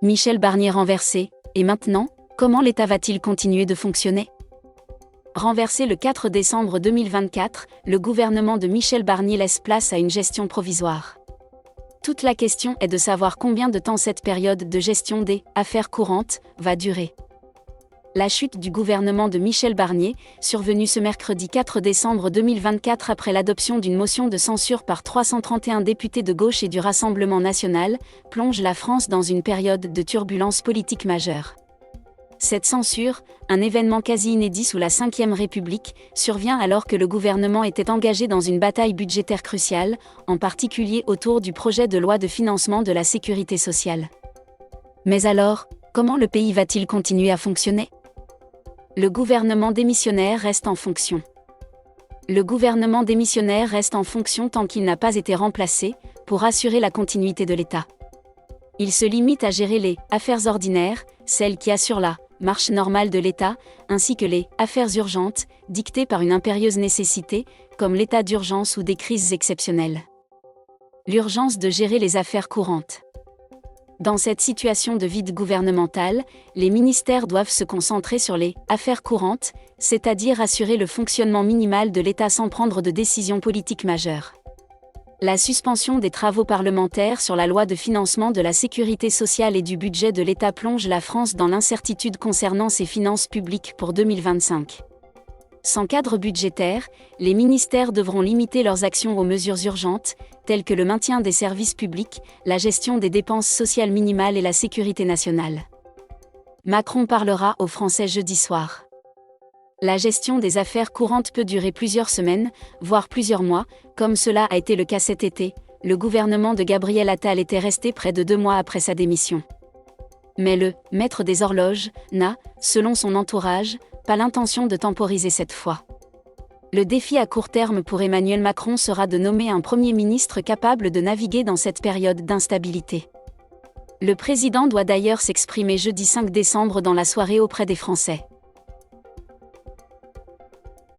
Michel Barnier renversé, et maintenant, comment l'État va-t-il continuer de fonctionner ? Renversé le 4 décembre 2024, le gouvernement de Michel Barnier laisse place à une gestion provisoire. Toute la question est de savoir combien de temps cette période de gestion des « affaires courantes » va durer. La chute du gouvernement de Michel Barnier, survenue ce mercredi 4 décembre 2024 après l'adoption d'une motion de censure par 331 députés de gauche et du Rassemblement national, plonge la France dans une période de turbulence politique majeure. Cette censure, un événement quasi inédit sous la Ve République, survient alors que le gouvernement était engagé dans une bataille budgétaire cruciale, en particulier autour du projet de loi de financement de la sécurité sociale. Mais alors, comment le pays va-t-il continuer à fonctionner ? Le gouvernement démissionnaire reste en fonction. Le gouvernement démissionnaire reste en fonction tant qu'il n'a pas été remplacé, pour assurer la continuité de l'État. Il se limite à gérer les « affaires ordinaires », celles qui assurent la marche normale de l'État, ainsi que les « affaires urgentes », dictées par une impérieuse nécessité, comme l'état d'urgence ou des crises exceptionnelles. L'urgence de gérer les affaires courantes. Dans cette situation de vide gouvernemental, les ministères doivent se concentrer sur les « affaires courantes », c'est-à-dire assurer le fonctionnement minimal de l'État sans prendre de décisions politiques majeures. La suspension des travaux parlementaires sur la loi de financement de la sécurité sociale et du budget de l'État plonge la France dans l'incertitude concernant ses finances publiques pour 2025. Sans cadre budgétaire, les ministères devront limiter leurs actions aux mesures urgentes, telles que le maintien des services publics, la gestion des dépenses sociales minimales et la sécurité nationale. Macron parlera aux Français jeudi soir. La gestion des affaires courantes peut durer plusieurs semaines, voire plusieurs mois, comme cela a été le cas cet été. Le gouvernement de Gabriel Attal était resté près de 2 mois après sa démission. Mais le « maître des horloges » n'a, selon son entourage, pas l'intention de temporiser cette fois. Le défi à court terme pour Emmanuel Macron sera de nommer un Premier ministre capable de naviguer dans cette période d'instabilité. Le président doit d'ailleurs s'exprimer jeudi 5 décembre dans la soirée auprès des Français.